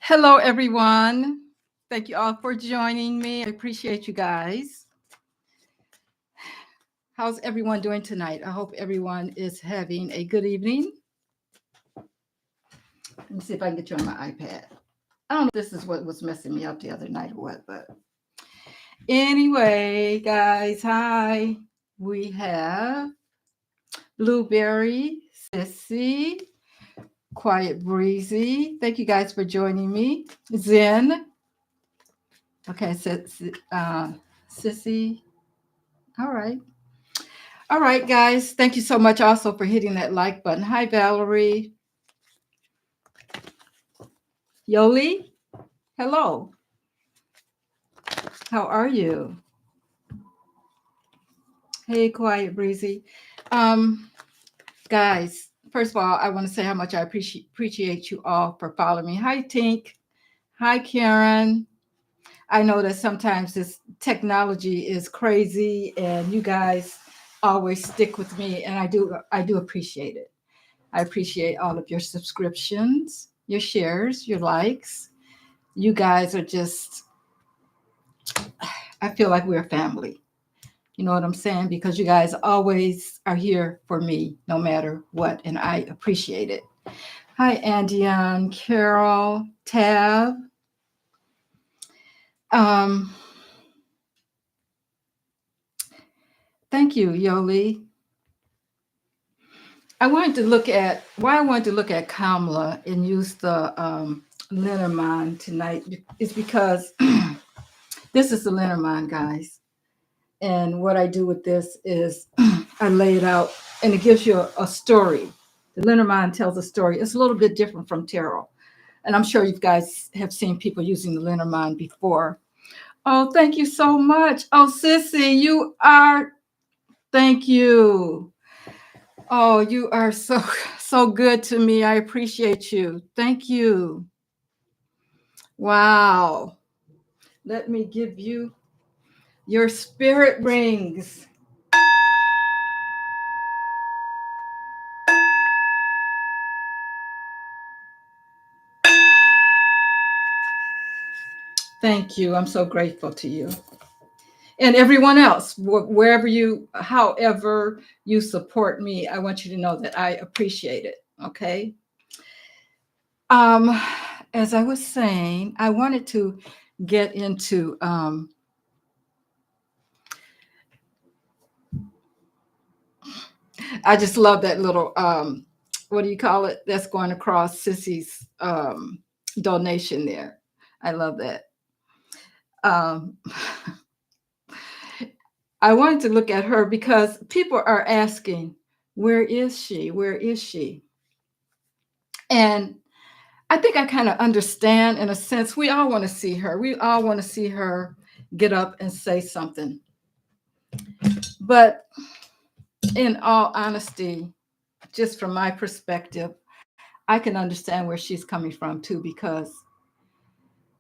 Hello, everyone. Thank you all for joining me. I appreciate you guys. How's everyone doing tonight? I hope everyone is having a good evening. Let me see if I can get you on my iPad. I don't know if this is what was messing me up the other night or what, but anyway, guys, hi. We have Blueberry, Sissy, Quiet Breezy. Thank you guys for joining me. Zen. Okay, Sissy. All right. All right, guys. Thank you so much also for hitting that like button. Hi, Valerie. Yoli. Hello. How are you? Hey, Quiet Breezy. Um, guys, first of all, I want to say how much I appreciate you all for following me. Hi, Tink. Hi, Karen. I know that sometimes this technology is crazy and you guys always stick with me, and I do appreciate it. I appreciate all of your subscriptions, your shares, your likes. You guys are just, I feel like we're a family. You know what I'm saying? Because you guys always are here for me no matter what, and I appreciate it. Hi, Andian, Carol, Tab. Um, Thank you, Yoli. I wanted to look at Kamala and use the Lenormand tonight is because this is the Lenormand, guys. And what I do with this is I lay it out and it gives you a story. The Lenormand tells a story. It's a little bit different from tarot. And I'm sure you guys have seen people using the Lenormand before. Oh, thank you so much. Oh, Sissy, thank you. Oh, you are so good to me. I appreciate you. Thank you. Wow. Let me give you your spirit rings. Thank you. I'm so grateful to you. And everyone else, however you support me, I want you to know that I appreciate it. Okay. Um, as I was saying, I wanted to get into I just love that little what do you call it? That's going across Sissy's donation there. I love that. Um, I wanted to look at her because people are asking, where is she? Where is she? And I think I kind of understand in a sense. We all want to see her. We all want to see her get up and say something. But in all honesty, just from my perspective, I can understand where she's coming from too, because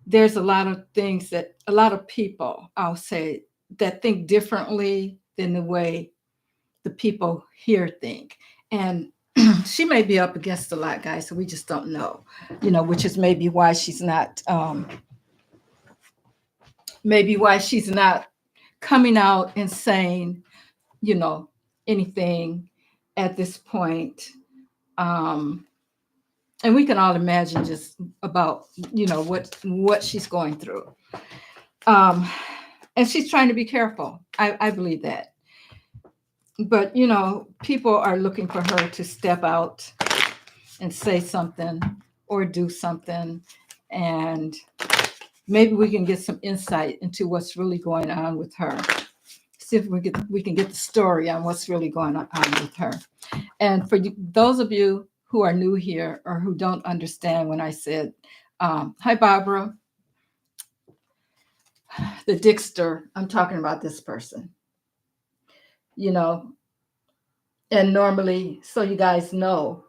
there's a lot of things that a lot of people, I'll say, that think differently than the way the people here think. And she may be up against a lot, guys, so we just don't know, which is maybe why she's not coming out and saying, you know, anything at this point. Um, and we can all imagine just about, what she's going through. Um, and she's trying to be careful. I believe that. But, people are looking for her to step out and say something or do something. And maybe we can get some insight into what's really going on with her. See if we can get the story on what's really going on with her. And for those of you who are new here or who don't understand when I said, hi, Barbara, the Dickster, I'm talking about this person, and normally, so you guys know,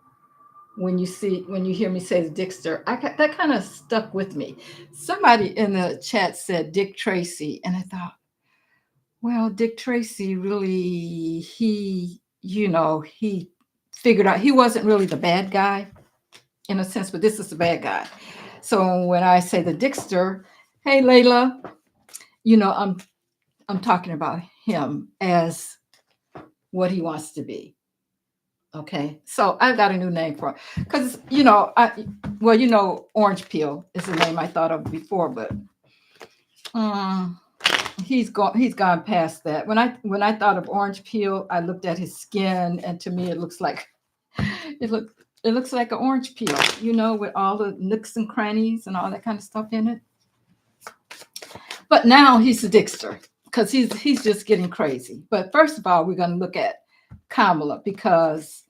when you hear me say the Dickster, that kind of stuck with me. Somebody in the chat said Dick Tracy, and I thought, well, Dick Tracy really, he figured out he wasn't really the bad guy in a sense, but this is the bad guy. So when I say the Dixter, hey Layla, you know, I'm talking about him as what he wants to be. Okay, so I've got a new name for it because Orange Peel is the name I thought of before, but um, he's gone past that. When I thought of Orange Peel, I looked at his skin, and to me, it looks like it look it looks like an orange peel, with all the nooks and crannies and all that kind of stuff in it. But now he's a Dixter because he's just getting crazy. But first of all, we're going to look at Kamala because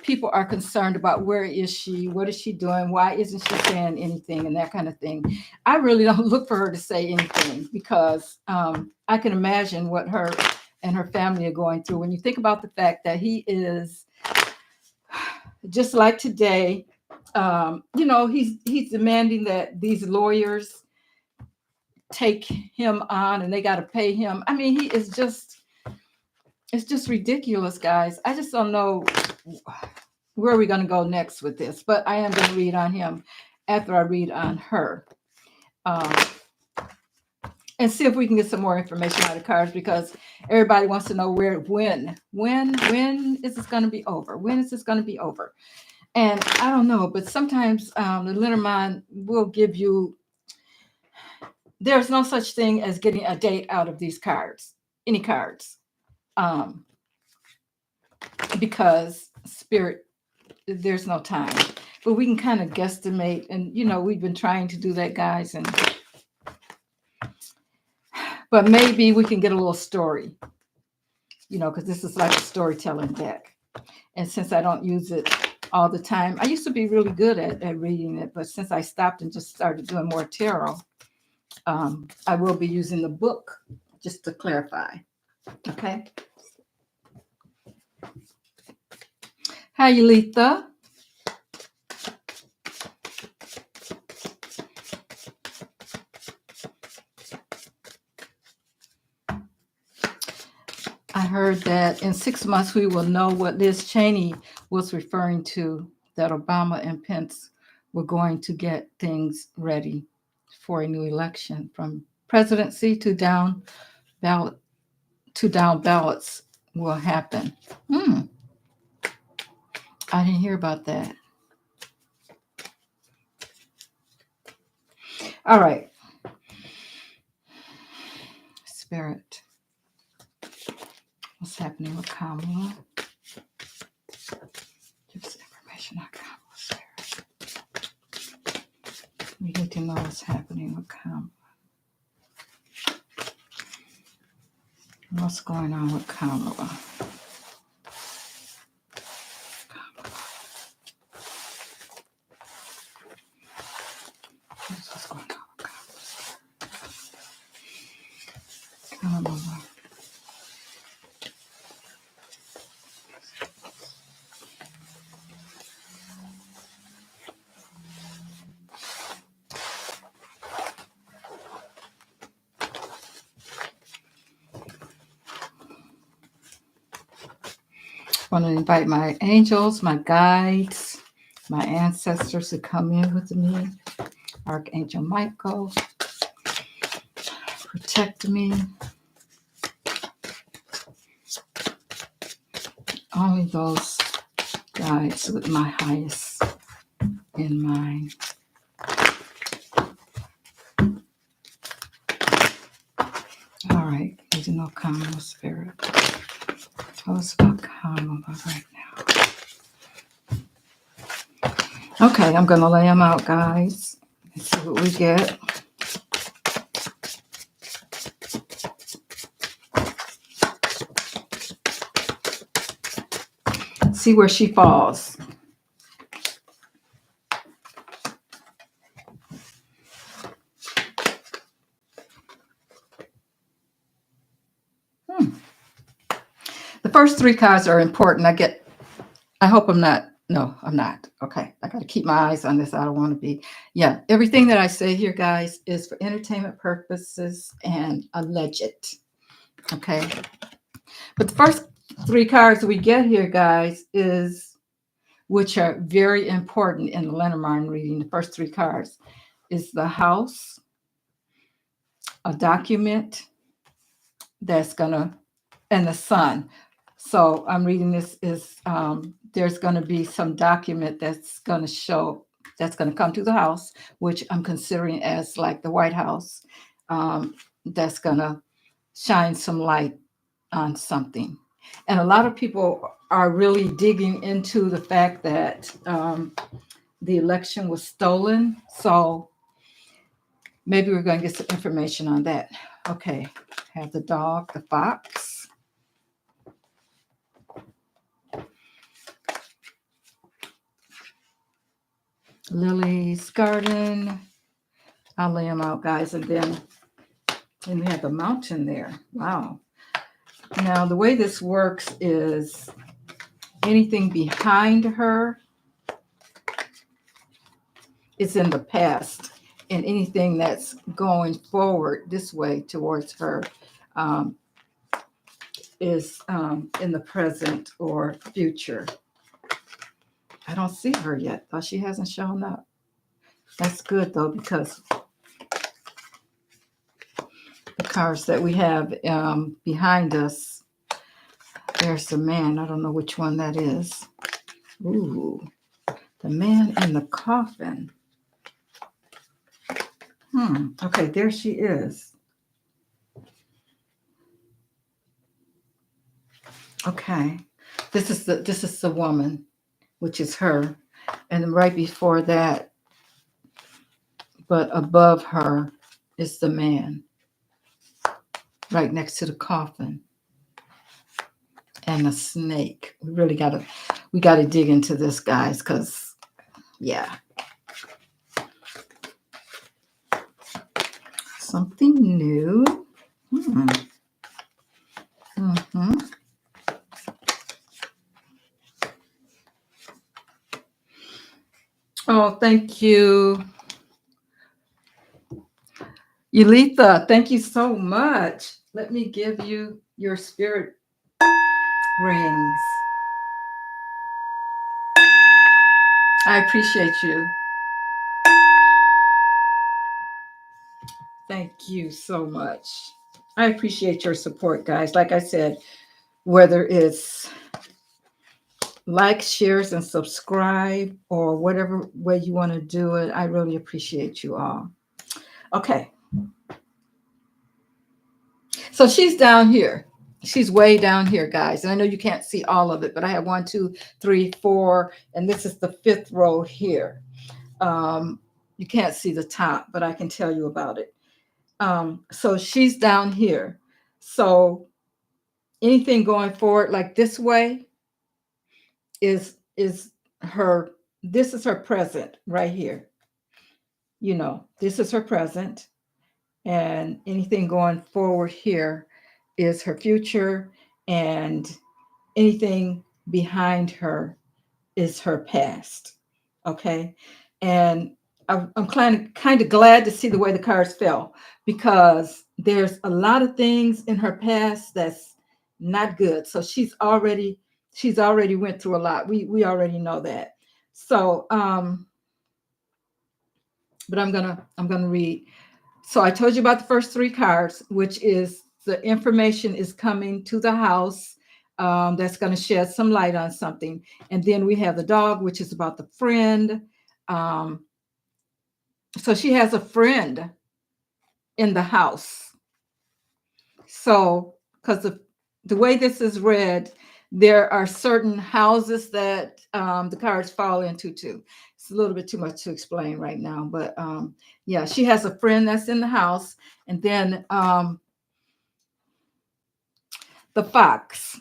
people are concerned about where is she, what is she doing, why isn't she saying anything, and that kind of thing. I really don't look for her to say anything because I can imagine what her and her family are going through. When you think about the fact that he is just like today, he's demanding that these lawyers take him on and they got to pay him. I mean, it's just ridiculous, guys. I just don't know where we're going to go next with this, but I am going to read on him after I read on her. And see if we can get some more information out of cards because everybody wants to know when is this going to be over? When is this going to be over? And I don't know, but sometimes the Lenormand will give you, there's no such thing as getting a date out of these cards, any cards, because spirit, there's no time. But we can kind of guesstimate, and we've been trying to do that, guys, but maybe we can get a little story, because this is like a storytelling deck. And since I don't use it all the time, I used to be really good at reading it, but since I stopped and just started doing more tarot, I will be using the book just to clarify. Okay. Hi, Yulitha. I heard that in 6 months we will know what Liz Cheney was referring to, that Obama and Pence were going to get things ready for a new election, from presidency to down ballots will happen. I didn't hear about that. All right. Spirit. What's happening with Kamala? Give us information on Kamala, Spirit. We need to know what's happening with Kamala. What's going on with Kamala? What's going on with Kamala? I want to invite my angels, my guides, my ancestors to come in with me. Archangel Michael, protect me. Only those guides with my highest in mind. All right, need to know Kamala, Spirit. Tell us about Kamala right now. Okay, I'm going to lay them out, guys. Let's see what we get. See where she falls. The first 3 cards are important. I hope I'm not. No, I'm not. Okay. I got to keep my eyes on this. I don't want to be. Yeah. Everything that I say here, guys, is for entertainment purposes and alleged. Okay. But the first 3 cards we get here, guys, is which are very important in the Lenormand reading. The first three cards is the house, a document that's gonna, and the sun. So I'm reading this is there's going to be some document that's going to show, that's going to come to the house, which I'm considering as like the White House, that's going to shine some light on something. And a lot of people are really digging into the fact that the election was stolen. So maybe we're going to get some information on that. Okay, have the dog, the fox. Lily's garden. I'll lay them out, guys, and then we have the mountain there. Wow. Now, the way this works is anything behind her is in the past, and anything that's going forward this way towards her is in the present or future. I don't see her yet, though. She hasn't shown up. That's good, though, because the cards that we have behind us, there's the man. I don't know which one that is. Ooh, the man in the coffin. Okay, there she is. Okay, this is the woman, which is her, and right before that, but above her, is the man, right next to the coffin, and a snake. We gotta dig into this, guys, because yeah, something new. Oh, thank you, Yulitha. Thank you so much. Let me give you your spirit rings. I appreciate you. Thank you so much. I appreciate your support, guys. Like I said, whether it's like, shares, and subscribe, or whatever way you want to do it, I really appreciate you all. Okay. So she's down here. She's way down here, guys. And I know you can't see all of it, but I have 1, 2, 3, 4, and this is the 5th row here. You can't see the top, but I can tell you about it. So she's down here. So anything going forward like this way is her, this is her present right here. You know, this is her present, and anything going forward here is her future, and anything behind her is her past. Okay. And I'm kind of glad to see the way the cards fell, because there's a lot of things in her past that's not good. So she's already went through a lot. We already know that. So but I'm gonna read. So I told you about the first 3 cards, which is the information is coming to the house. That's going to shed some light on something. And then we have the dog, which is about the friend. So she has a friend in the house. So, because the way this is read, there are certain houses that the cards fall into too. It's a little bit too much to explain right now, but yeah, she has a friend that's in the house. And then the fox.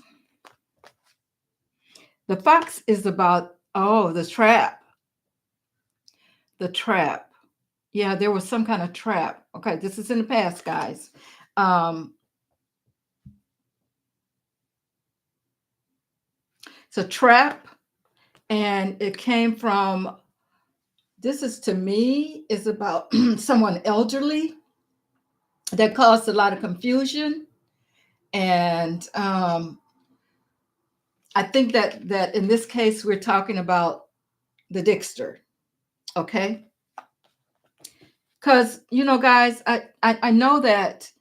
The fox is about, the trap. The trap. Yeah, there was some kind of trap. Okay, this is in the past, guys. It's a trap, and it came from, this is, to me, is about someone elderly that caused a lot of confusion. And I think that in this case we're talking about the Dixter, okay? Because guys, I know that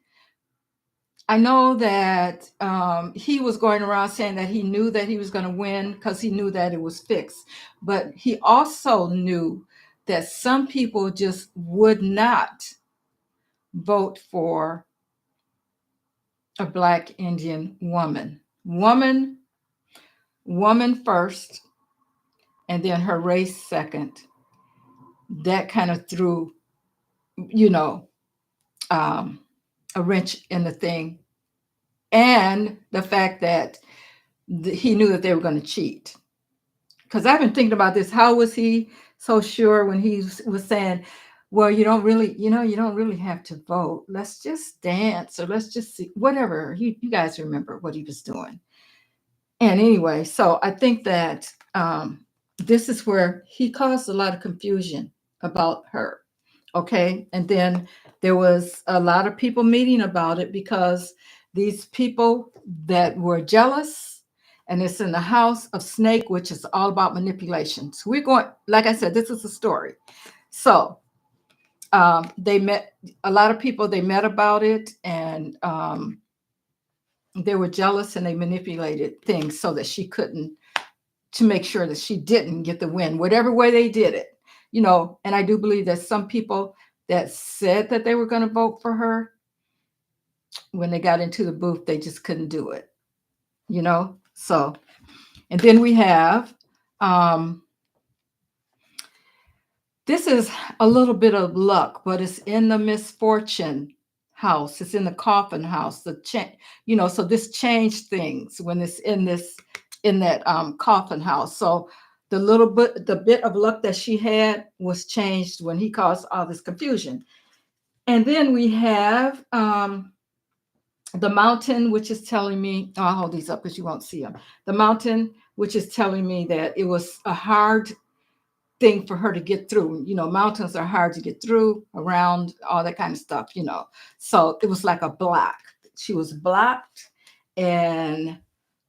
he was going around saying that he knew that he was going to win because he knew that it was fixed. But he also knew that some people just would not vote for a Black Indian woman. Woman first, and then her race second. That kind of threw, you know, um, a wrench in the thing. And the fact that he knew that they were going to cheat. Because I've been thinking about this. How was he so sure when he was saying, well, you don't really have to vote. Let's just dance or let's just see, whatever. You guys remember what he was doing. And anyway, so I think that this is where he caused a lot of confusion about her. Okay. And then there was a lot of people meeting about it because these people that were jealous, and it's in the house of snake, which is all about manipulation. So we're going, like I said, this is a story. So they met a lot of people, they met about it, and they were jealous and they manipulated things so that she couldn't, to make sure that she didn't get the win, whatever way they did it. And I do believe that some people that said that they were going to vote for her, when they got into the booth, they just couldn't do it. So, and then we have this is a little bit of luck, but it's in the misfortune house. It's in the coffin house. So this changed things when it's in that coffin house. So the bit of luck that she had was changed when he caused all this confusion. And then we have the mountain, which is telling me, I'll hold these up because you won't see them. The mountain, which is telling me that it was a hard thing for her to get through. Mountains are hard to get through, around, all that kind of stuff. So it was like a block. She was blocked, and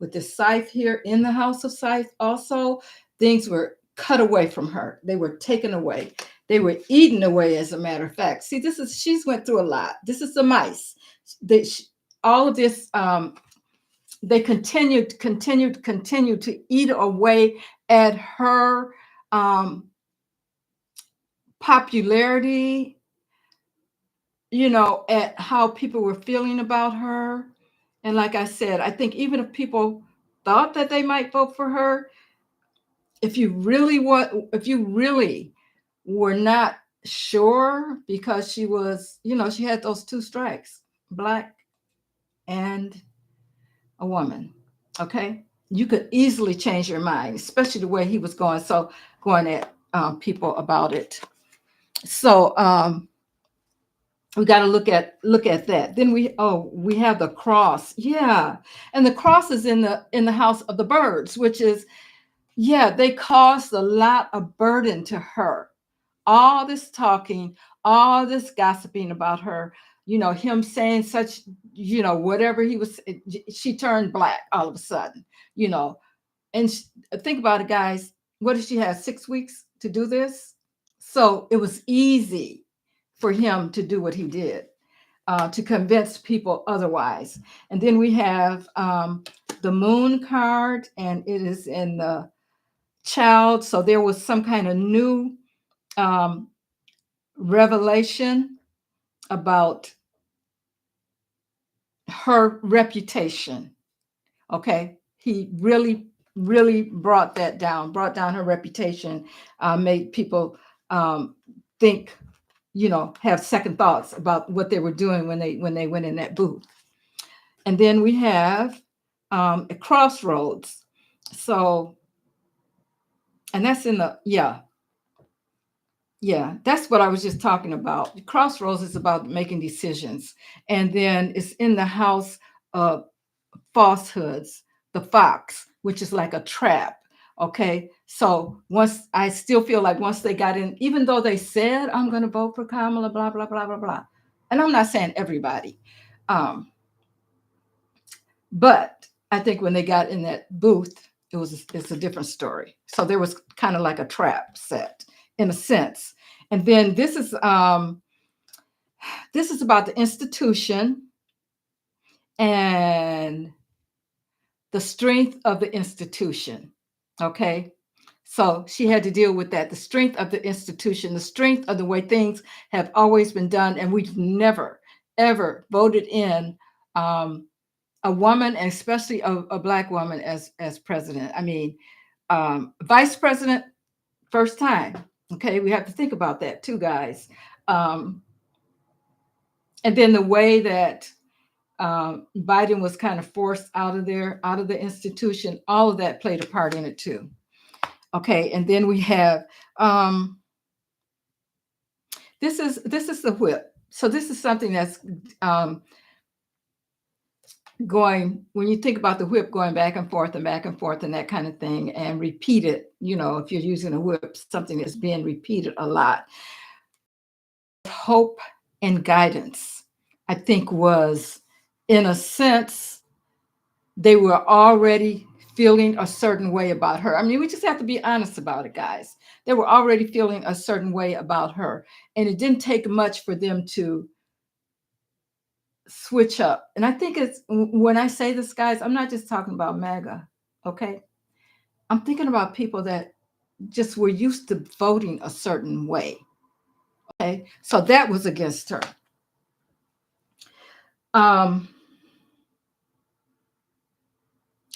with the scythe here in the house of scythe also, things were cut away from her. They were taken away. They were eaten away, as a matter of fact. See, she's went through a lot. This is the mice. All of this, they continued to eat away at her popularity, at how people were feeling about her. And like I said, I think even if people thought that they might vote for her, if you really were not sure, because she was, she had those two strikes, Black and a woman. Okay. You could easily change your mind, especially the way he was going at people about it. So we got to look at that. Then we have the cross. Yeah. And the cross is in the house of the birds, which is, yeah, they caused a lot of burden to her. All this talking, all this gossiping about her, him saying such, whatever he was, she turned black all of a sudden, and think about it, guys. What did she have? 6 weeks to do this? So it was easy for him to do what he did, to convince people otherwise. And then we have the moon card, and it is in the child. So there was some kind of new revelation about her reputation. Okay. He really brought down her reputation, made people think, have second thoughts about what they were doing when they went in that booth. And then we have a crossroads. So, and that's in the, that's what I was just talking about. Crossroads is about making decisions. And then it's in the house of falsehoods, the fox, which is like a trap. Okay. So I still feel like once they got in, even though they said, I'm going to vote for Kamala, blah, blah, blah, blah, blah. And I'm not saying everybody. But I think when they got in that booth, it's a different story. So there was kind of like a trap set in a sense. And then this is about the institution and the strength of the institution. Okay. So she had to deal with that, the strength of the institution, the strength of the way things have always been done. And we've never, ever voted in a woman, and especially a Black woman as president. I mean, vice president, first time. Okay. We have to think about that too, guys. Um, and then the way that Biden was kind of forced out of there, out of the institution, all of that played a part in it too. Okay, and then we have this is the whip. So this is something that's going, when you think about the whip going back and forth and back and forth and that kind of thing, and repeated, if you're using a whip, something that's being repeated a lot. Hope and guidance, I think, was, in a sense, they were already feeling a certain way about her. I mean, we just have to be honest about it, guys. They were already feeling a certain way about her. And it didn't take much for them to switch up. And I think it's, when I say this, guys, I'm not just talking about MAGA, okay? I'm thinking about people that just were used to voting a certain way, okay? So that was against her.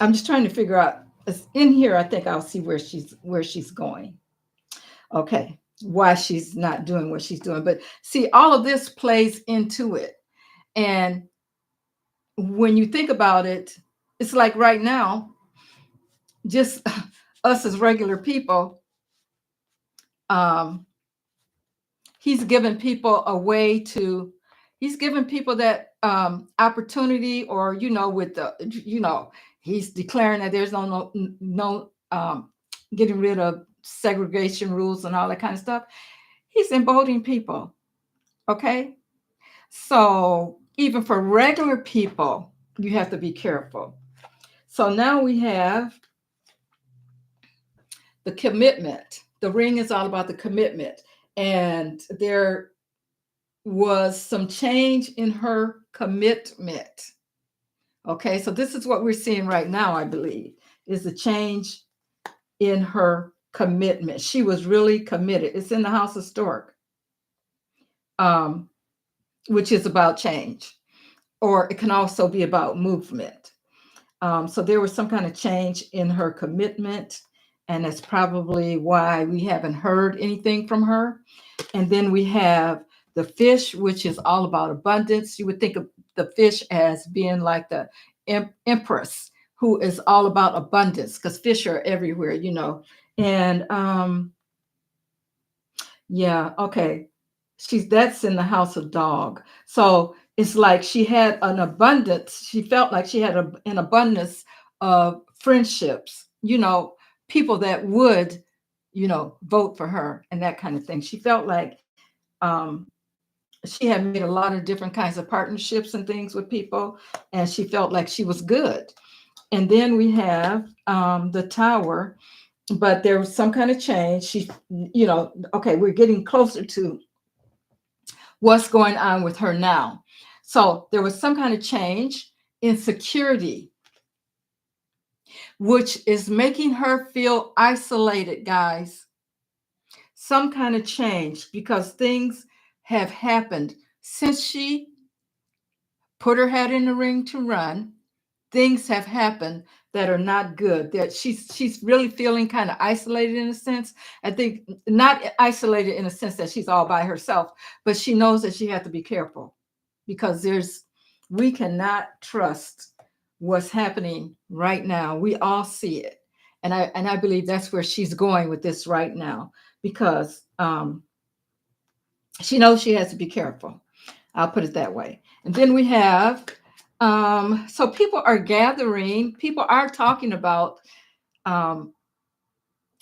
I'm just trying to figure out, in here, I think I'll see where she's going. Okay, why she's not doing what she's doing. But see, all of this plays into it. And when you think about it, it's like right now, just us as regular people, he's giving people a way to, he's giving people that opportunity, or, with the, he's declaring that there's no getting rid of segregation rules and all that kind of stuff. He's emboldening people. Okay. So even for regular people, you have to be careful. So now we have the commitment. The ring is all about the commitment. And there was some change in her commitment. Okay, so this is what we're seeing right now, I believe, is the change in her commitment. She was really committed. It's in the House of Stork, which is about change, or it can also be about movement. So there was some kind of change in her commitment, and that's probably why we haven't heard anything from her. And then we have the fish, which is all about abundance. You would think of the fish as being like the empress, who is all about abundance, because fish are everywhere, And yeah, okay. That's in the house of dog. So it's like she had an abundance. She felt like she had an abundance of friendships, people that would, vote for her and that kind of thing. She felt like she had made a lot of different kinds of partnerships and things with people, and she felt like she was good. And then we have the tower, but there was some kind of change. She, okay, we're getting closer to what's going on with her now. So there was some kind of change in security, which is making her feel isolated, guys. Some kind of change, because things have happened since she put her hat in the ring to run. Things have happened that are not good, that she's really feeling kind of isolated in a sense. I think not isolated in a sense that she's all by herself, but she knows that she has to be careful, because we cannot trust what's happening right now. We all see it. And I believe that's where she's going with this right now, because she knows she has to be careful. I'll put it that way. And then we have, so people are gathering, people are talking about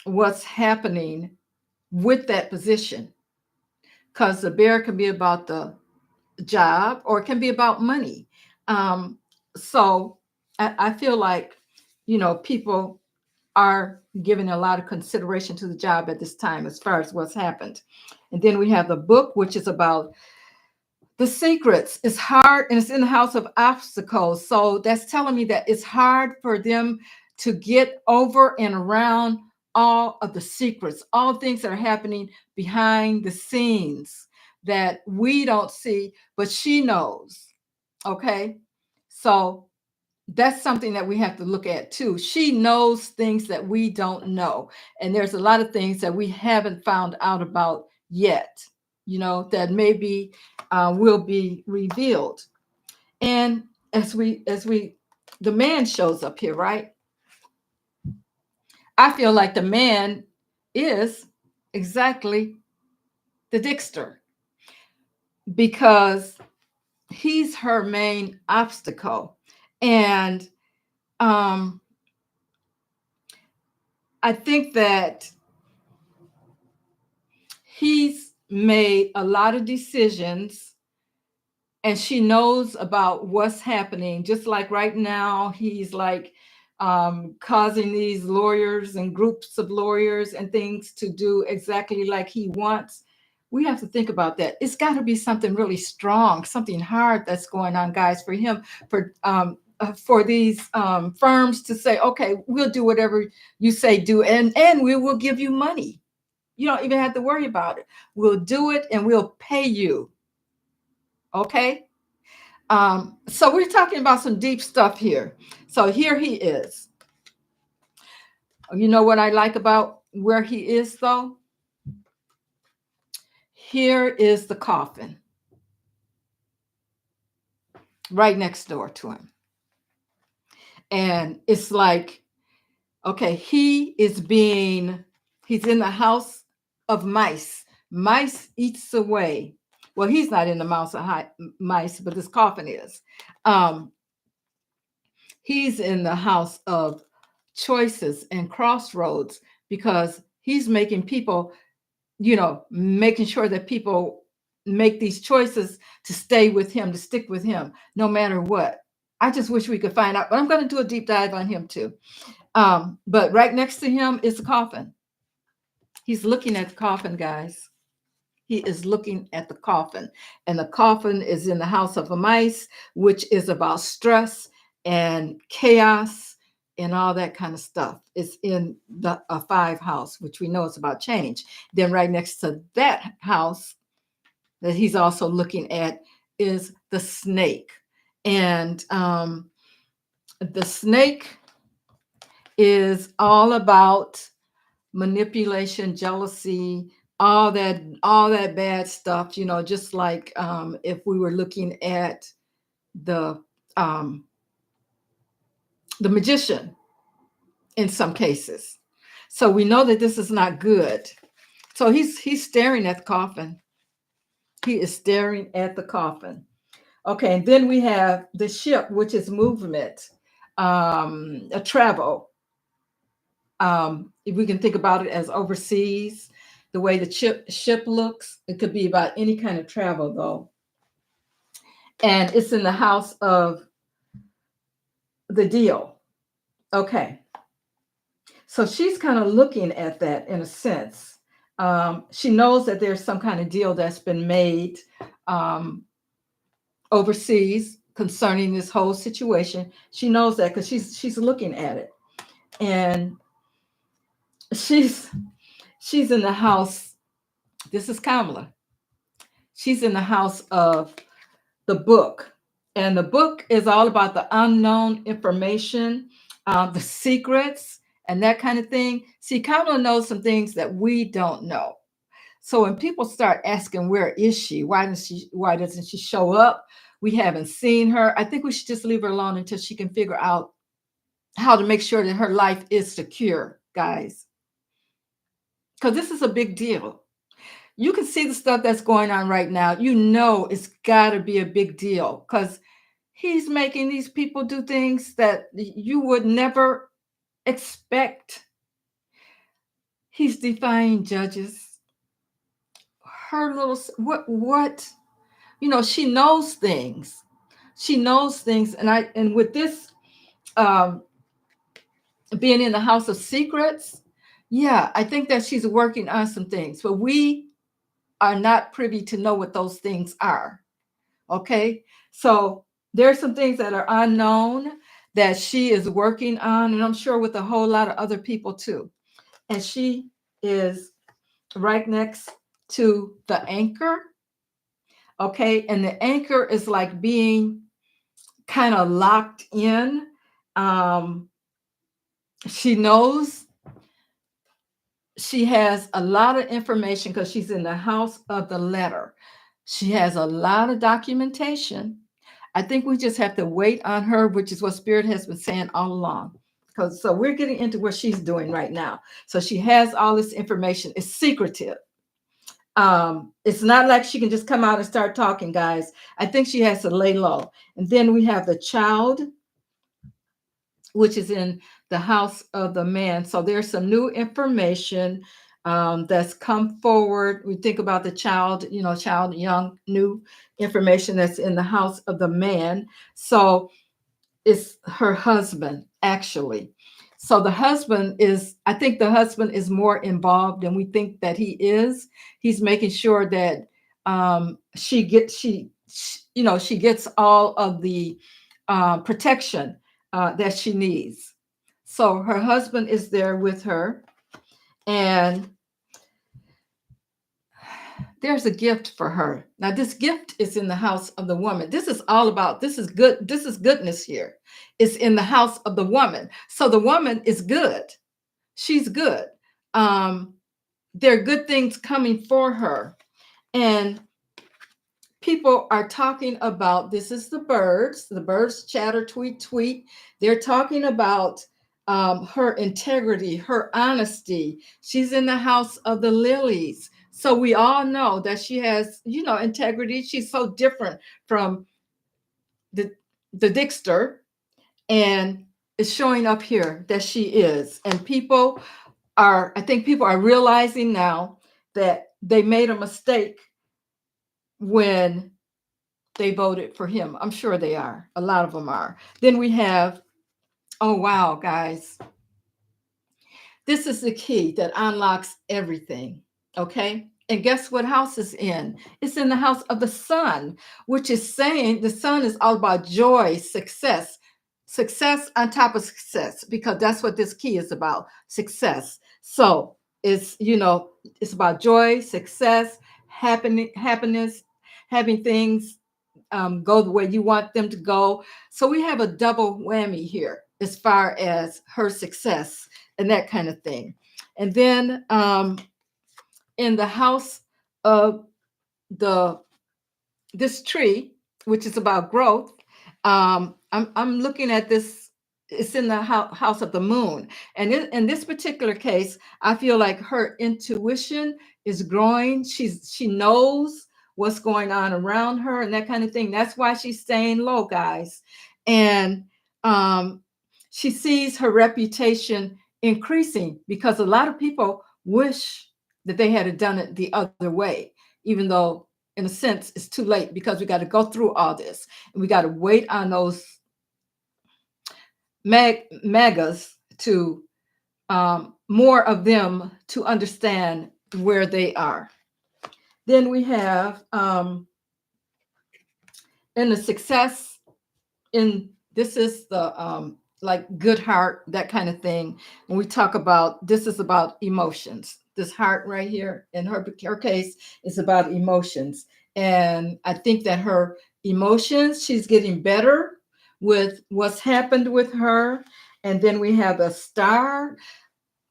what's happening with that position, because the bear can be about the job, or it can be about money. So I feel like, people are giving a lot of consideration to the job at this time as far as what's happened. And then we have the book, which is about the secrets. It's hard and it's in the house of obstacles. So that's telling me that it's hard for them to get over and around all of the secrets, all things that are happening behind the scenes that we don't see, but she knows. Okay. So that's something that we have to look at too. She knows things that we don't know. And there's a lot of things that we haven't found out about yet, that maybe will be revealed. And the man shows up here, right? I feel like the man is exactly the Dixter because he's her main obstacle. And um, I think that he's made a lot of decisions and she knows about what's happening. Just like right now, he's like causing these lawyers and groups of lawyers and things to do exactly like he wants. We have to think about that. It's got to be something really strong, something hard that's going on, guys, for him, for these firms to say, okay, we'll do whatever you say do, and we will give you money. You don't even have to worry about it. We'll do it and we'll pay you. Okay. So we're talking about some deep stuff here. So here he is. You know what I like about where he is, though? Here is the coffin right next door to him. And it's like, okay, he's in the house of mice. Mice eats away. Well, he's not in the house of mice, but this coffin is. He's in the house of choices and crossroads because he's making people, making sure that people make these choices to stay with him, to stick with him, no matter what. I just wish we could find out, but I'm going to do a deep dive on him too. But right next to him is the coffin. He's looking at the coffin, guys. He is looking at the coffin, and the coffin is in the house of the mice, which is about stress and chaos and all that kind of stuff. It's in the 5 house, which we know is about change. Then right next to that house that he's also looking at is the snake. And the snake is all about manipulation, jealousy, all that bad stuff, just like if we were looking at the magician in some cases. So we know that this is not good. So he's staring at the coffin. He is staring at the coffin. Okay, and then we have the ship, which is movement, a travel. If we can think about it as overseas, the way the ship looks, it could be about any kind of travel, though. And it's in the house of the deal. Okay. So she's kind of looking at that in a sense. She knows that there's some kind of deal that's been made overseas concerning this whole situation. She knows that because she's looking at it. And she's in the house. This is Kamala. She's in the house of the book. And the book is all about the unknown information, the secrets, and that kind of thing. See, Kamala knows some things that we don't know. So when people start asking, where is she? Why doesn't she show up? We haven't seen her. I think we should just leave her alone until she can figure out how to make sure that her life is secure, guys. Because this is a big deal. You can see the stuff that's going on right now. It's got to be a big deal because he's making these people do things that you would never expect. He's defying judges. Her little, what, she knows things. She knows things. And with this being in the house of secrets. Yeah, I think that she's working on some things, but we are not privy to know what those things are. Okay. So there's some things that are unknown that she is working on, and I'm sure with a whole lot of other people too. And she is right next to the anchor. Okay. And the anchor is like being kind of locked in. Um, she knows she has a lot of information because she's in the house of the letter. She has a lot of documentation. I think we just have to wait on her, which is what Spirit has been saying all along. Because so we're getting into what she's doing right now. So she has all this information. It's secretive. It's not like she can just come out and start talking, guys. I think she has to lay low. And then we have the child, which is in the house of the man. So there's some new information that's come forward. We think about the child, child, young, new information that's in the house of the man. So it's her husband, actually. So the husband is, I think the husband is more involved than we think that he is. He's making sure that she gets all of the protection that she needs. So her husband is there with her, and there's a gift for her. Now, this gift is in the house of the woman. This is all about, this is good. This is goodness here. It's in the house of the woman. So the woman is good. She's good. Um, there are good things coming for her. And people are talking about, this is the birds chatter, tweet, tweet. They're talking about her integrity, her honesty. She's in the house of the lilies. So we all know that she has, integrity. She's so different from the, the Dixter, and it's showing up here that she is. And I think people are realizing now that they made a mistake when they voted for him. I'm sure they are. A lot of them are. Then we have, oh, wow, guys. This is the key that unlocks everything. Okay. And guess what house is in? It's in the house of the sun, which is saying the sun is all about joy, success on top of success, because that's what this key is about, success. So it's about joy, success, happiness, having things go the way you want them to go. So we have a double whammy here as far as her success and that kind of thing. And then in the house of the this tree, which is about growth, I'm looking at this. It's in the house of the moon, and in this particular case, I feel like her intuition is growing. She knows what's going on around her and that kind of thing. That's why she's staying low, guys, and um, she sees her reputation increasing because a lot of people wish that they had done it the other way, even though in a sense it's too late because we got to go through all this and we got to wait on those megas to more of them to understand where they are. Then we have in the success in this is the like good heart, that kind of thing. When we talk about, this is about emotions. This heart right here in her case is about emotions. And I think that her emotions, she's getting better with what's happened with her. And then we have a star.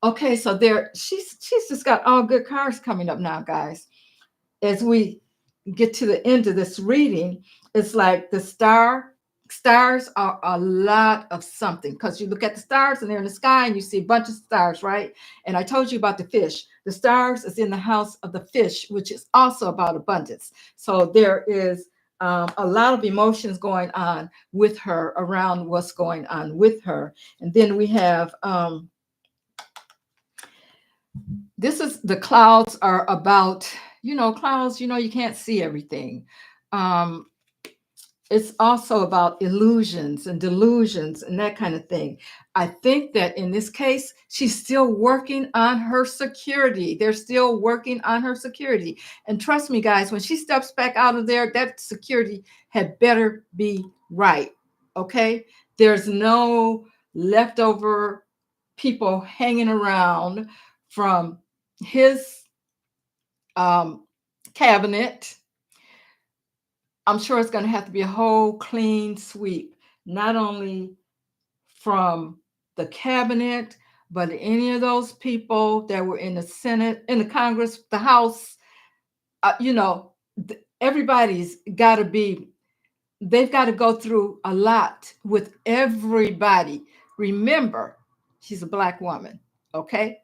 Okay, so there she's just got all good cards coming up now, guys. As we get to the end of this reading, it's like the stars are a lot of something, because you look at the stars and they're in the sky and you see a bunch of stars, right? And I told you about the fish. The stars is in the house of the fish, which is also about abundance. So there is a lot of emotions going on with her around what's going on with her. And then we have this is the clouds are about, clouds, you can't see everything. Um, it's also about illusions and delusions and that kind of thing. I think that in this case, she's still working on her security. They're still working on her security. And trust me, guys, when she steps back out of there, that security had better be right. Okay? There's no leftover people hanging around from his um, cabinet. I'm sure it's going to have to be a whole clean sweep, not only from the cabinet, but any of those people that were in the Senate, in the Congress, the House. You know, everybody's got to be, they've got to go through a lot with everybody. Remember, she's a Black woman, okay?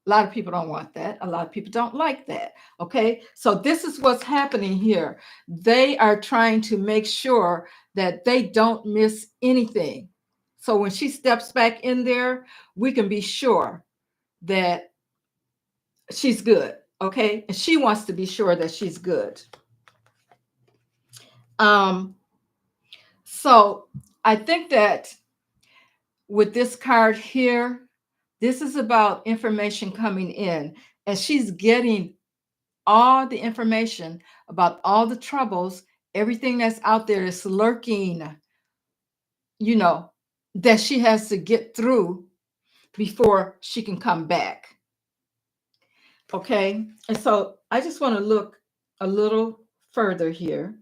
A lot of people don't want that. A lot of people don't like that. Okay. So this is what's happening here. They are trying to make sure that they don't miss anything. So when she steps back in there, we can be sure that she's good. Okay. And she wants to be sure that she's good. Um, so I think that with this card here, this is about information coming in, and she's getting all the information about all the troubles, everything that's out there is lurking, you know, that she has to get through before she can come back. Okay. And so I just want to look a little further here.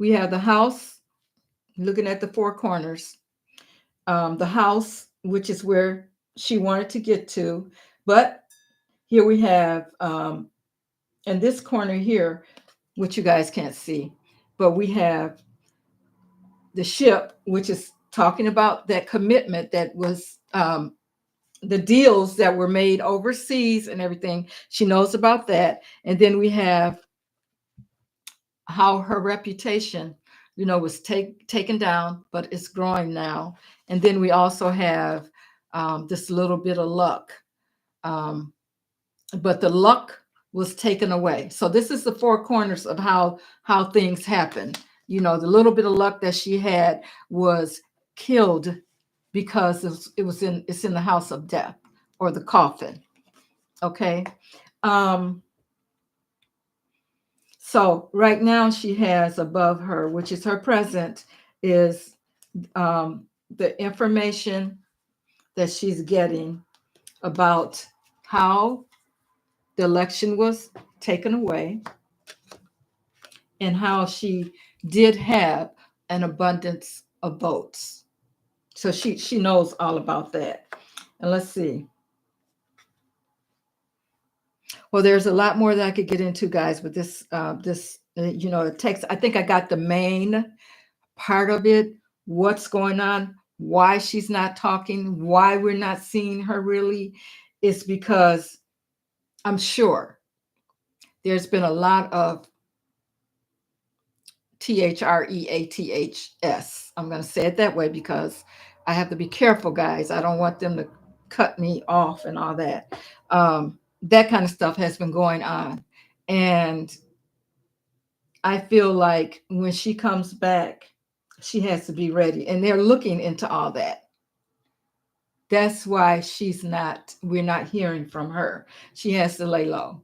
We have the house, looking at the four corners, the house, which is where she wanted to get to. But here we have, in this corner here, which you guys can't see, but we have the ship, which is talking about that commitment that was the deals that were made overseas and everything. She knows about that. And then we have how her reputation, you know, was taken down, but it's growing now. And then we also have this little bit of luck. But the luck was taken away. So this is the four corners of how things happen. You know, the little bit of luck that she had was killed because it's in the house of death, or the coffin. Okay. Um, so right now she has above her, which is her present, is the information that she's getting about how the election was taken away, and how she did have an abundance of votes. So she knows all about that. And let's see. Well, there's a lot more that I could get into, guys, but it takes. I think I got the main part of it. What's going on? Why she's not talking? Why we're not seeing her really? Is because I'm sure there's been a lot of THREATHS. I'm going to say it that way because I have to be careful, guys. I don't want them to cut me off and all that. That kind of stuff has been going on. And I feel like when she comes back, she has to be ready. And they're looking into all that. That's why we're not hearing from her. She has to lay low.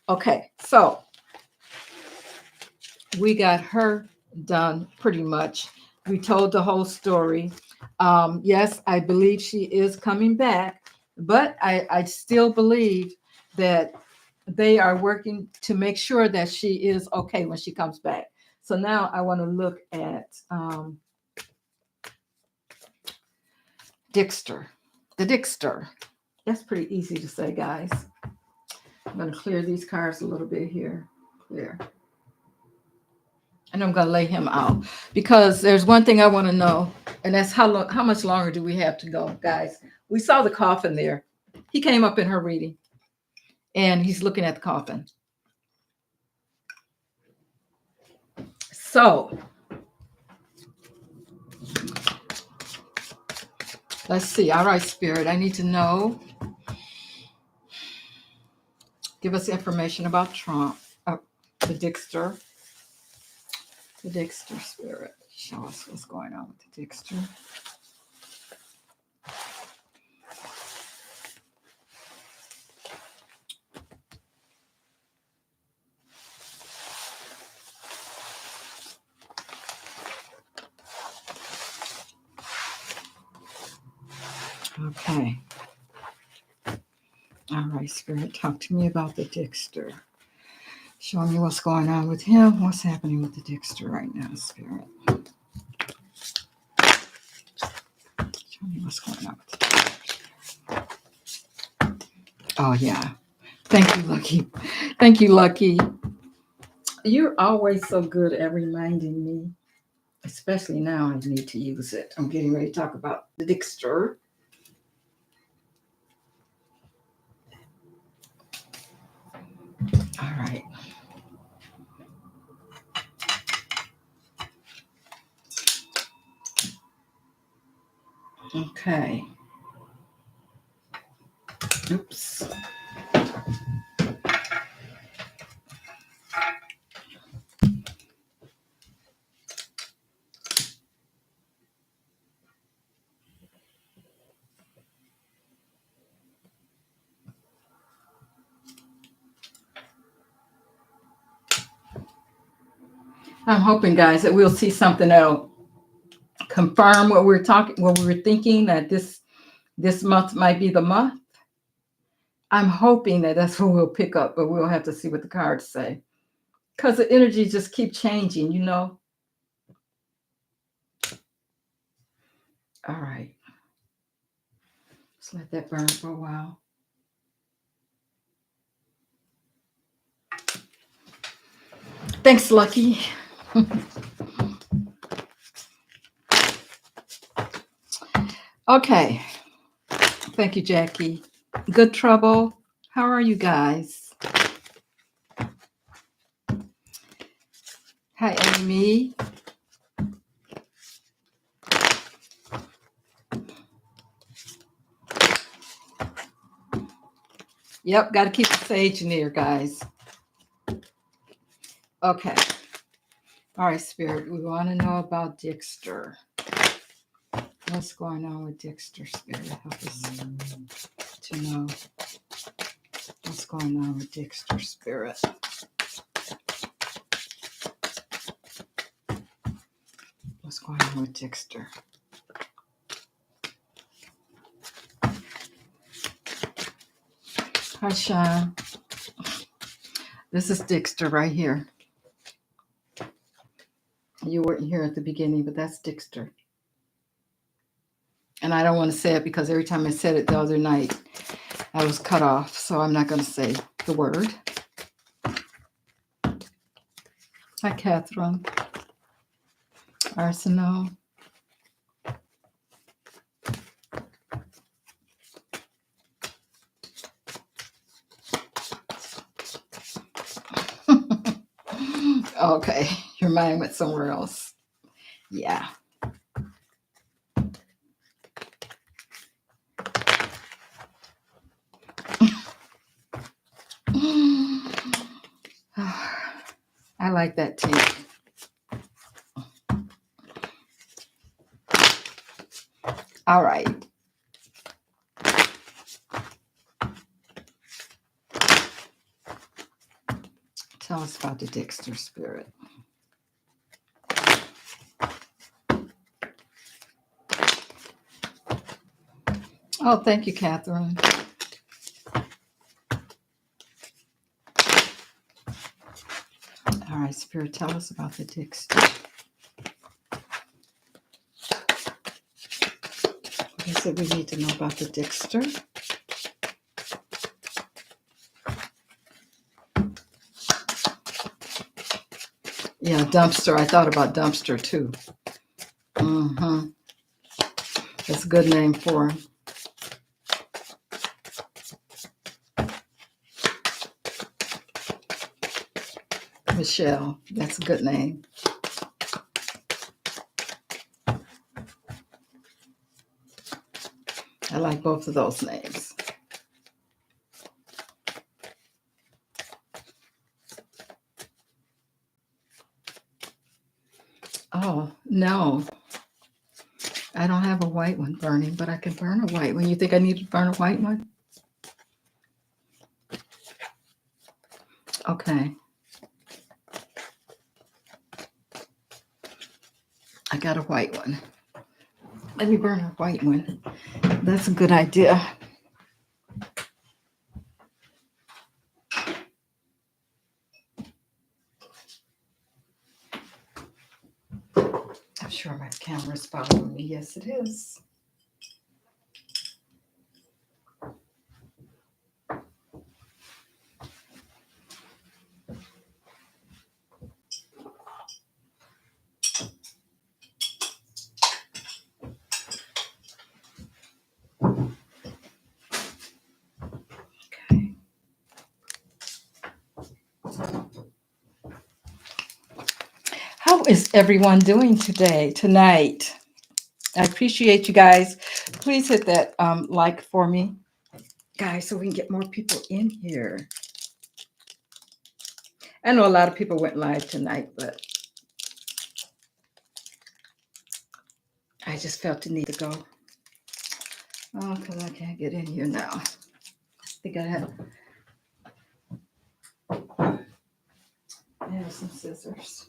Okay, so we got her done pretty much. We told the whole story. Yes, I believe she is coming back, but I still believe that they are working to make sure that she is okay when she comes back. So now I want to look at Dixter. The Dixter. That's pretty easy to say, guys. I'm going to clear these cards a little bit here. Clear. And I'm going to lay him out because there's one thing I want to know, and that's how much longer do we have to go, guys? We saw the coffin there. He came up in her reading, and he's looking at the coffin. So let's see. All right, Spirit, I need to know. Give us information about Trump, the Dixter. The Dixter spirit. Show us what's going on with the Dixter. Okay. All right, Spirit, talk to me about the Dixter. Show me what's going on with him. What's happening with the Dixter right now, Spirit? Show me what's going on with the Dixter. Oh, yeah. Thank you, Lucky. Thank you, Lucky. You're always so good at reminding me, especially now I need to use it. I'm getting ready to talk about the Dixter. All right. Okay. Oops. I'm hoping, guys, that we'll see something that'll confirm what we're talking, what we were thinking, that this month might be the month. I'm hoping that that's what we'll pick up, but we'll have to see what the cards say, because the energies just keep changing, you know. All right, let's let that burn for a while. Thanks, Lucky. Okay. Thank you, Jackie. Good trouble. How are you guys? Hi, Amy. Yep, got to keep the sage near, guys. Okay. All right, Spirit, we want to know about Dixter. What's going on with Dixter, Spirit? Help us to know what's going on with Dixter, Spirit. What's going on with Dixter? Hi, Sean. This is Dixter right here. You weren't here at the beginning, but that's Dixter. And I don't want to say it because every time I said it the other night, I was cut off. So I'm not going to say the word. Hi, Catherine. Arsenal. Okay, your mind went somewhere else. Yeah. I like that tink. All right. Tell us about the Dixter spirit. Oh, thank you, Catherine. All right, Spirit, tell us about the Dixter. What is it we need to know about the Dixter? Yeah, dumpster. I thought about dumpster too. Mm-hmm. That's a good name for him. Michelle. That's a good name. I like both of those names. Oh, no. I don't have a white one burning, but I can burn a white one. You think I need to burn a white one? Okay. I got a white one. Let me burn a white one. That's a good idea. I'm sure my camera's following me. Yes, it is. Okay. How is everyone doing tonight? I appreciate you guys. Please hit that like for me, guys, so we can get more people in here. I know a lot of people went live tonight, but I just felt the need to go. Oh, because I can't get in here now. I think I have some scissors.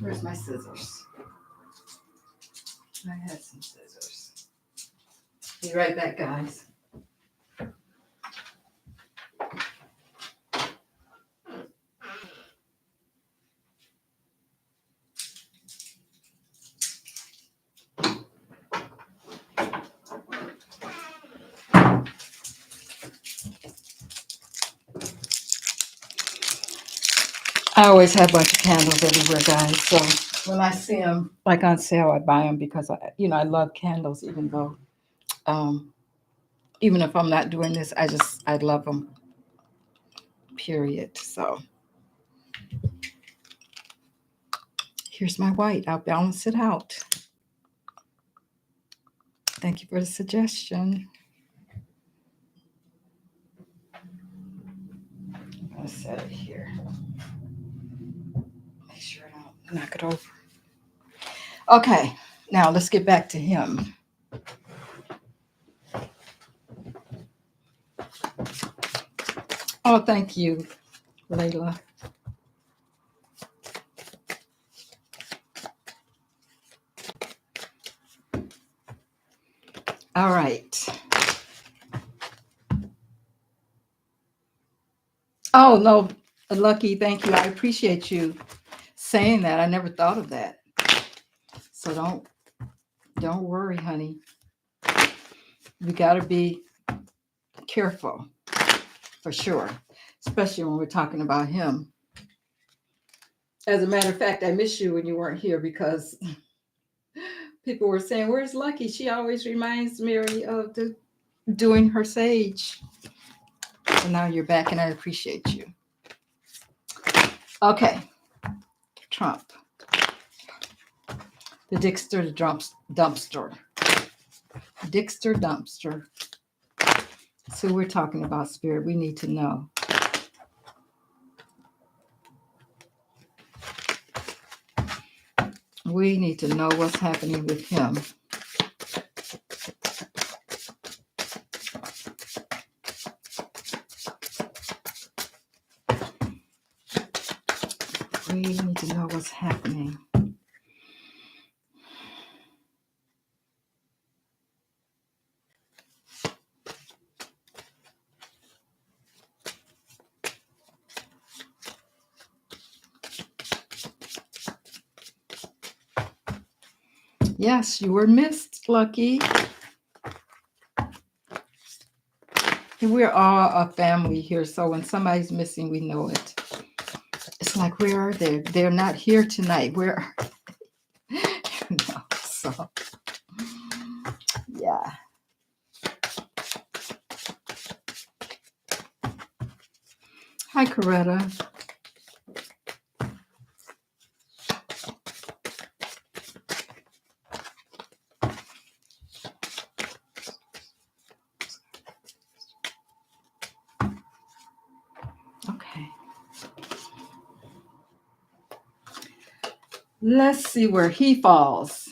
Where's my scissors? I had some scissors. Be right back, guys. I always have a bunch of candles everywhere, guys. So when I see them like on sale, I buy them because I love candles. Even if I'm not doing this, I love them. Period. So here's my white. I'll balance it out. Thank you for the suggestion. I'm gonna set it here. Make sure I don't knock it over. Okay, now let's get back to him. Oh, thank you, Layla. All right. Oh, no, Lucky, thank you. I appreciate you saying that. I never thought of that. So don't worry, honey. We got to be careful for sure, especially when we're talking about him. As a matter of fact, I miss you when you weren't here because people were saying, "Where's Lucky? She always reminds Mary of doing her sage." And now you're back, and I appreciate you. Okay, Trump, the Dixter, the dumpster, Dixter dumpster. So we're talking about spirit. We need to know. We need to know what's happening with him. We need to know what's happening. Yes, you were missed, Lucky. And we're all a family here, so when somebody's missing, we know it. It's like, where are they? They're not here tonight. Where are they? So, yeah. Hi, Coretta. Okay. Let's see where he falls.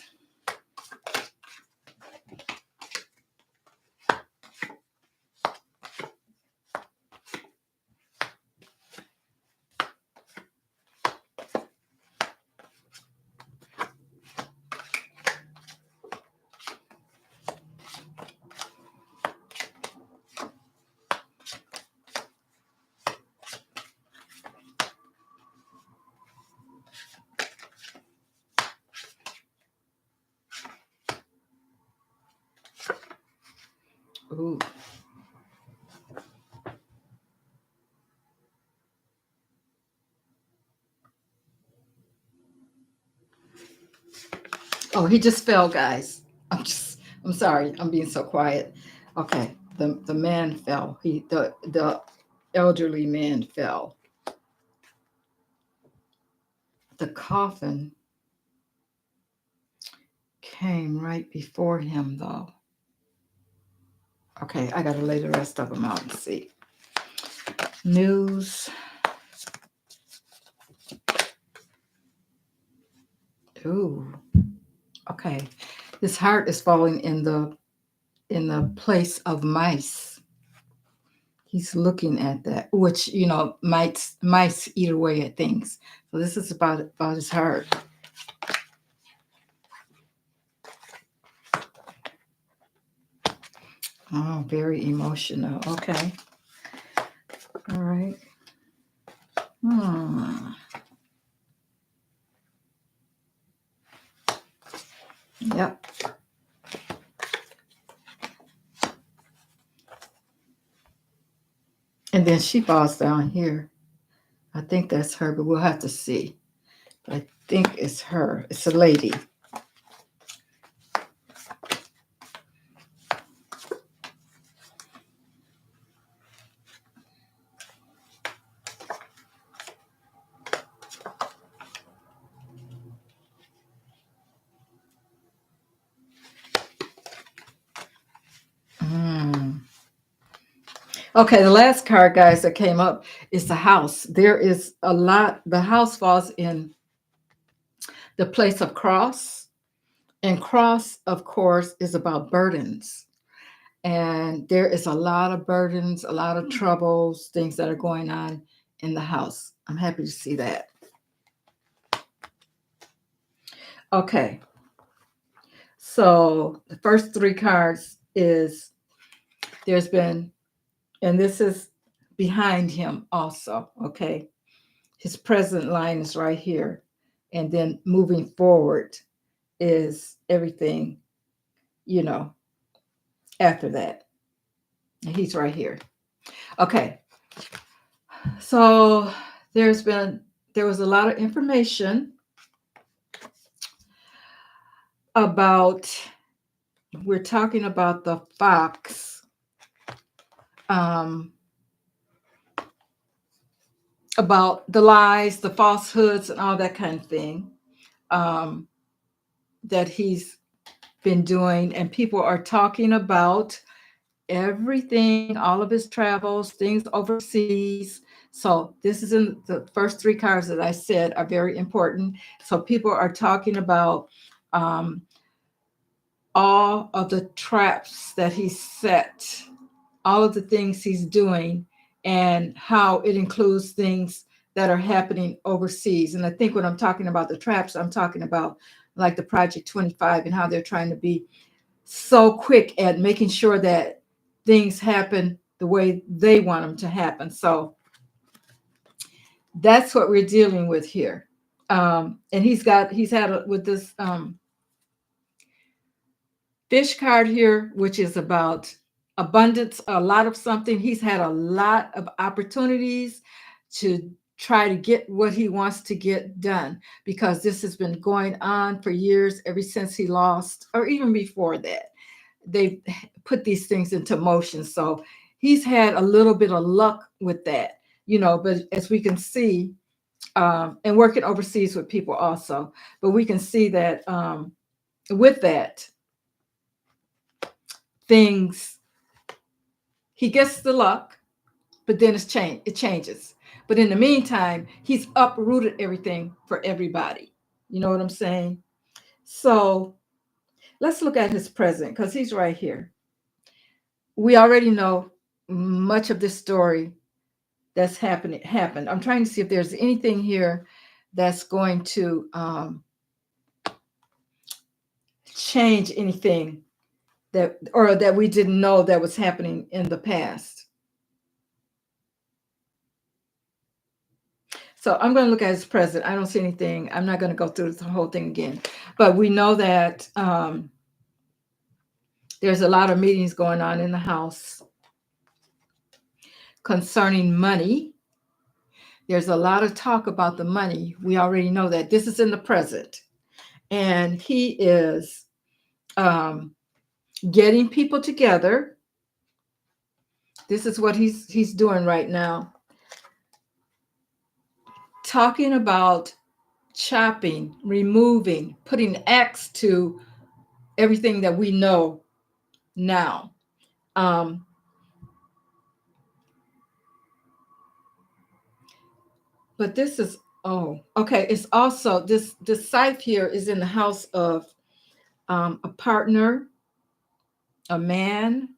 Ooh. Oh, he just fell, guys. I'm sorry. I'm being so quiet. Okay. The man fell. The elderly man fell. The coffin came right before him, though. Okay, I gotta lay the rest of them out and see. News. Ooh. Okay. His heart is falling in the place of mice. He's looking at that, which mice eat away at things. So this is about his heart. Oh, very emotional. Okay. All right. Hmm. Yep. And then she falls down here. I think that's her, but we'll have to see. But I think it's her. It's a lady. Hmm. Okay, the last card, guys, that came up is the house. There is a lot. The house falls in the place of cross. And cross, of course, is about burdens. And there is a lot of burdens, a lot of troubles, things that are going on in the house. I'm happy to see that. Okay. So the first three cards is there's been, and this is behind him also. Okay. His present line is right here. And then moving forward is everything, you know, after that. And he's right here. Okay. So there was a lot of information about, we're talking about the fox, um, about the lies, the falsehoods, and all that kind of thing, um, that he's been doing. And people are talking about everything, all of his travels, things overseas. So this is in the first three cards that I said are very important. So people are talking about um, all of the traps that he set, all of the things he's doing, and how it includes things that are happening overseas. And I think when I'm talking about the traps, I'm talking about like the Project 25 and how they're trying to be so quick at making sure that things happen the way they want them to happen. So that's what we're dealing with here. And he's had with this fish card here, which is about abundance, a lot of something. He's had a lot of opportunities to try to get what he wants to get done, because this has been going on for years, ever since he lost, or even before that. They've put these things into motion. So he's had a little bit of luck with that, but as we can see, and working overseas with people also, but we can see that with that, things, he gets the luck, but then it changes. But in the meantime, he's uprooted everything for everybody. You know what I'm saying? So let's look at his present because he's right here. We already know much of this story that's happened. I'm trying to see if there's anything here that's going to change anything that we didn't know that was happening in the past. So I'm going to look at his present. I don't see anything. I'm not going to go through the whole thing again, but we know that there's a lot of meetings going on in the house concerning money. There's a lot of talk about the money. We already know that. This is in the present. And he is getting people together. This is what he's doing right now. Talking about chopping, removing, putting X to everything that we know now. Um, but this is okay. It's also this scythe here is in the house of a partner, a man.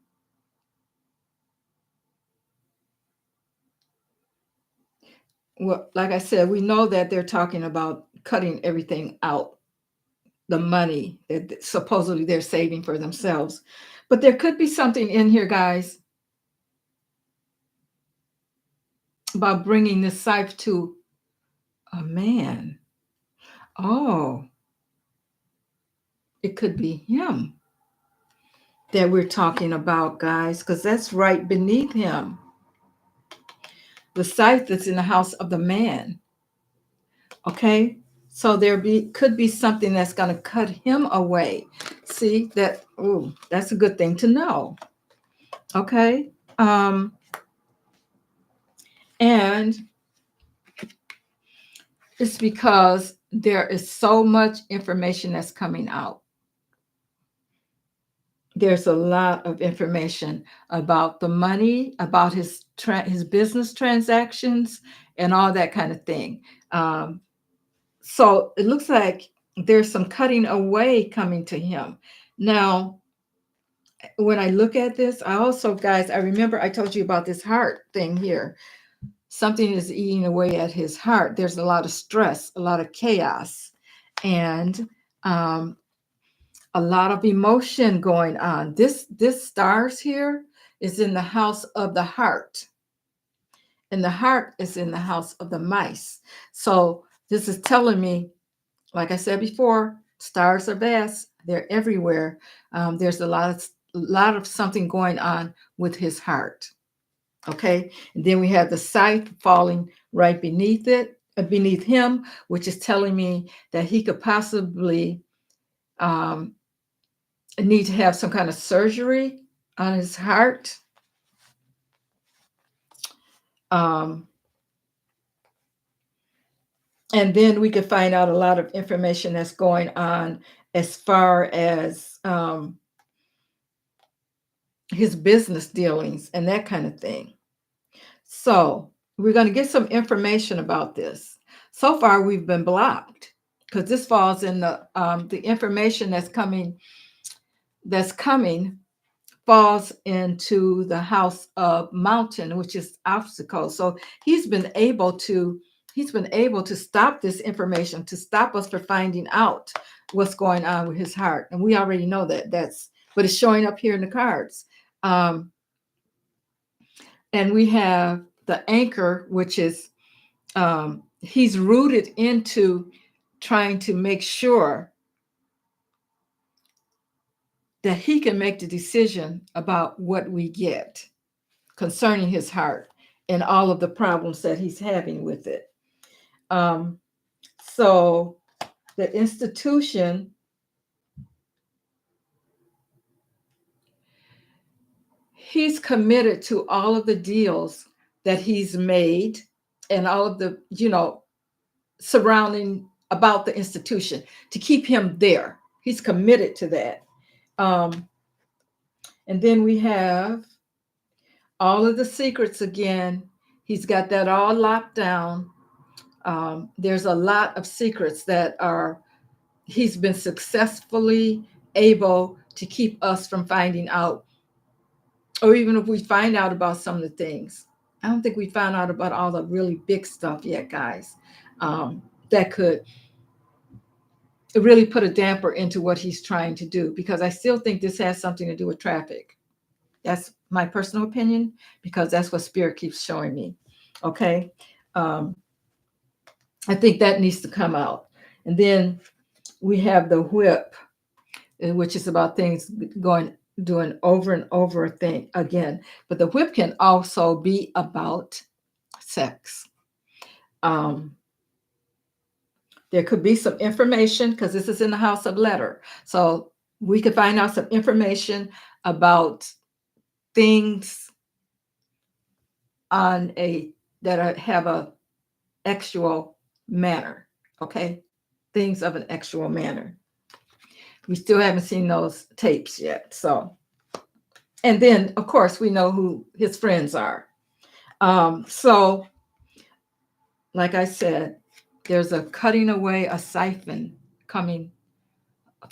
Well, like I said, we know that they're talking about cutting everything out, the money that supposedly they're saving for themselves. But there could be something in here, guys, about bringing this scythe to a man. Oh, it could be him that we're talking about, guys, because that's right beneath him. The scythe that's in the house of the man. Okay, so could be something that's going to cut him away. See that? Oh, that's a good thing to know. Okay, and it's because there is so much information that's coming out. There's a lot of information about the money, about his business transactions, and all that kind of thing. Um, so it looks like there's some cutting away coming to him. Now, when I look at this, I also, guys, I remember I told you about this heart thing here. Something is eating away at his heart. There's a lot of stress, a lot of chaos, and um, a lot of emotion going on. This stars here is in the house of the heart, and the heart is in the house of the mice. So this is telling me, like I said before, stars are vast. They're everywhere. There's a lot of something going on with his heart. Okay, and then we have the scythe falling right beneath it, beneath him, which is telling me that he could possibly um, need to have some kind of surgery on his heart. Um, and then we could find out a lot of information that's going on as far as his business dealings and that kind of thing. So we're going to get some information about this. So far, we've been blocked because this falls in the information that's coming falls into the house of mountain, which is obstacle. So he's been able to stop this information, to stop us from finding out what's going on with his heart. And we already know but it's showing up here in the cards. And we have the anchor, which is he's rooted into trying to make sure that he can make the decision about what we get concerning his heart and all of the problems that he's having with it. So the institution, he's committed to all of the deals that he's made and all of the, surrounding about the institution to keep him there. He's committed to that. And then we have all of the secrets again. He's got that all locked down. There's a lot of secrets that are he's been successfully able to keep us from finding out, or even if we find out about some of the things. I don't think we found out about all the really big stuff yet, guys. That could really put a damper into what he's trying to do, because I still think this has something to do with traffic. That's my personal opinion, because that's what Spirit keeps showing me. Okay. Um, I think that needs to come out. And then we have the whip, which is about things going, doing over and over thing again. But the whip can also be about sex. Um, there could be some information, because this is in the house of letter. So we could find out some information about things on a that have a actual manner. Okay, things of an actual manner. We still haven't seen those tapes yet. So, and then of course we know who his friends are. So, like I said, there's a cutting away, a siphon coming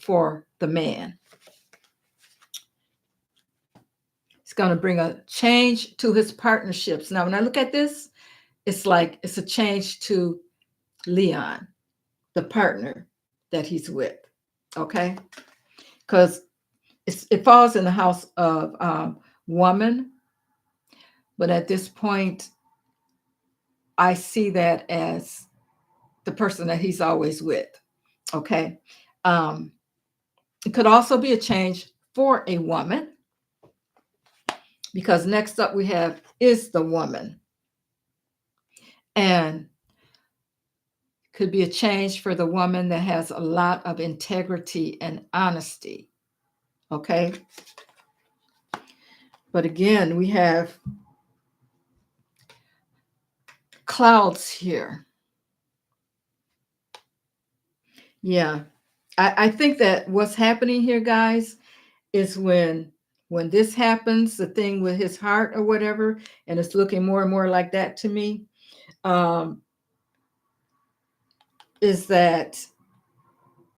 for the man. It's going to bring a change to his partnerships. Now, when I look at this, it's like it's a change to Leon, the partner that he's with. Okay, because it falls in the house of woman, but at this point, I see that as the person that he's always with. Okay, um, it could also be a change for a woman, because next up we have is the woman, and could be a change for the woman that has a lot of integrity and honesty. Okay, but again, we have clouds here. Yeah, I think that what's happening here, guys, is when this happens, the thing with his heart or whatever, and it's looking more and more like that to me, um, is that